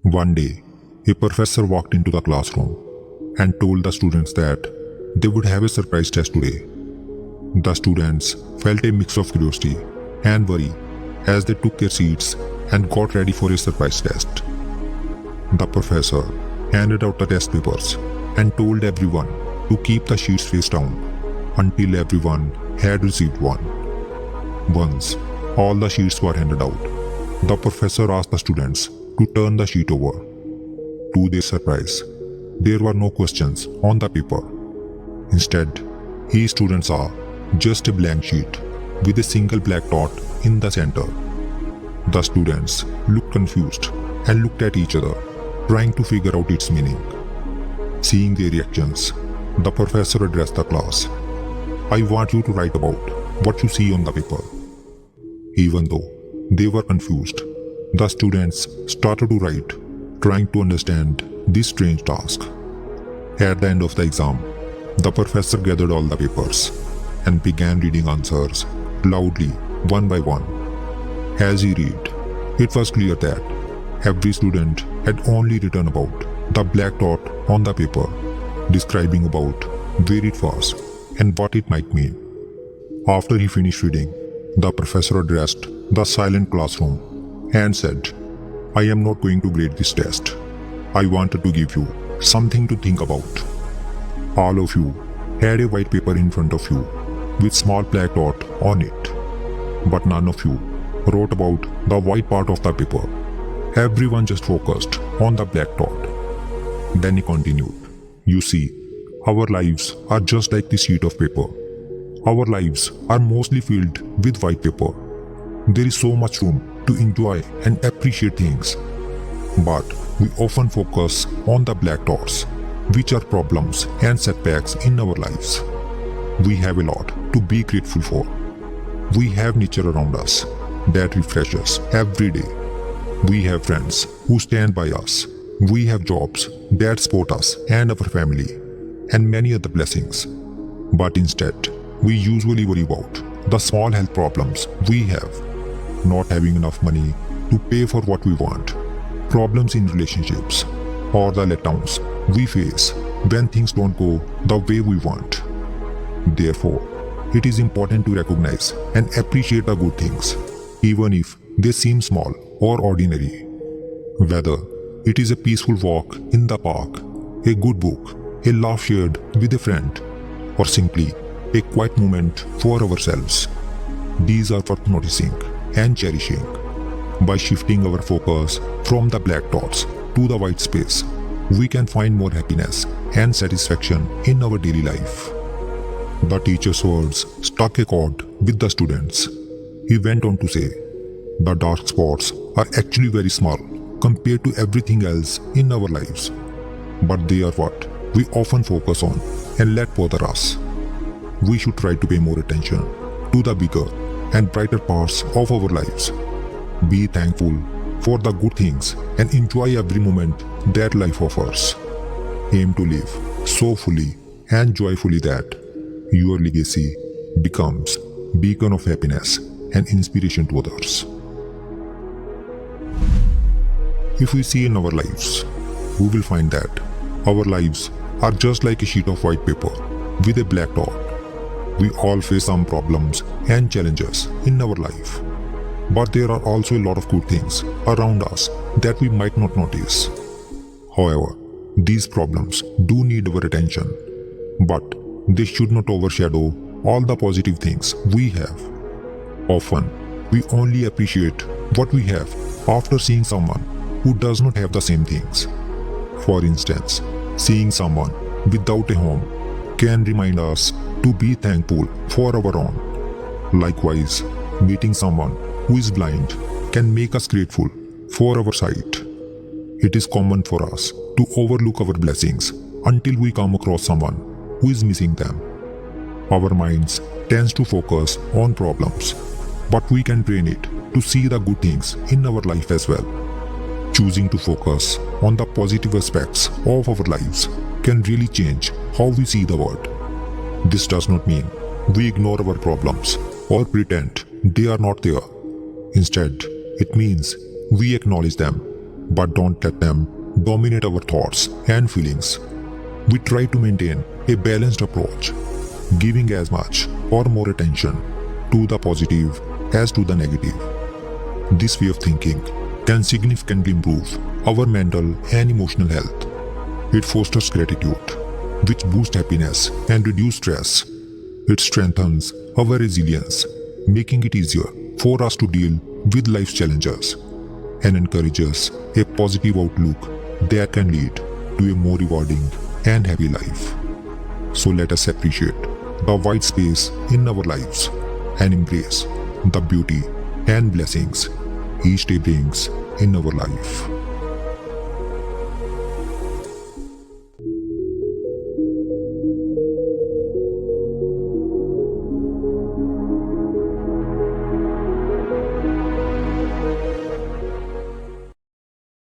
One day, a professor walked into the classroom and told the students that they would have a surprise test today. The students felt a mix of curiosity and worry as they took their seats and got ready for a surprise test. The professor handed out the test papers and told everyone to keep the sheets face down until everyone had received one. Once all the sheets were handed out, the professor asked the students to turn the sheet over. To their surprise, there were no questions on the paper. Instead, each student saw just a blank sheet with a single black dot in the center. The students looked confused and looked at each other, trying to figure out its meaning. Seeing their reactions, the professor addressed the class. "I want you to write about what you see on the paper." Even though they were confused, the students started to write, trying to understand this strange task. At the end of the exam, the professor gathered all the papers and began reading answers loudly, one by one. As he read, it was clear that every student had only written about the black dot on the paper, describing about where it was and what it might mean. After he finished reading, the professor addressed the silent classroom and said, "I am not going to grade this test. I wanted to give you something to think about." All of you had a white paper in front of you with small black dot on it, but none of you wrote about the white part of the paper. Everyone just focused on the black dot. Then he continued, "You see, our lives are just like this sheet of paper. Our lives are mostly filled with white paper. There is so much room to enjoy and appreciate things. But we often focus on the black dots, which are problems and setbacks in our lives. We have a lot to be grateful for. We have nature around us that refreshes us every day. We have friends who stand by us. We have jobs that support us and our family, and many other blessings. But instead, we usually worry about the small health problems we have, not having enough money to pay for what we want, problems in relationships, or the letdowns we face when things don't go the way we want. Therefore, it is important to recognize and appreciate the good things, even if they seem small or ordinary. Whether it is a peaceful walk in the park, a good book, a laugh shared with a friend, or simply a quiet moment for ourselves. These are worth noticing and cherishing. By shifting our focus from the black dots to the white space, we can find more happiness and satisfaction in our daily life. The teacher's words struck a chord with the students. He went on to say, "The dark spots are actually very small compared to everything else in our lives, but they are what we often focus on and let bother us. We should try to pay more attention to the bigger and brighter parts of our lives. Be thankful for the good things and enjoy every moment that life offers. Aim to live so fully and joyfully that your legacy becomes a beacon of happiness and inspiration to others." If we see in our lives, we will find that our lives are just like a sheet of white paper with a black dot. We all face some problems and challenges in our life, but there are also a lot of good things around us that we might not notice. However, these problems do need our attention, but they should not overshadow all the positive things we have. Often, we only appreciate what we have after seeing someone who does not have the same things. For instance, seeing someone without a home can remind us to be thankful for our own. Likewise, meeting someone who is blind can make us grateful for our sight. It is common for us to overlook our blessings until we come across someone who is missing them. Our minds tends to focus on problems, but we can train it to see the good things in our life as well. Choosing to focus on the positive aspects of our lives can really change how we see the world. This does not mean we ignore our problems or pretend they are not there. Instead, it means we acknowledge them, but don't let them dominate our thoughts and feelings. We try to maintain a balanced approach, giving as much or more attention to the positive as to the negative. This way of thinking can significantly improve our mental and emotional health. It fosters gratitude, which boosts happiness and reduces stress. It strengthens our resilience, making it easier for us to deal with life's challenges, and encourages a positive outlook that can lead to a more rewarding and happy life. So let us appreciate the white space in our lives and embrace the beauty and blessings each day brings in our life.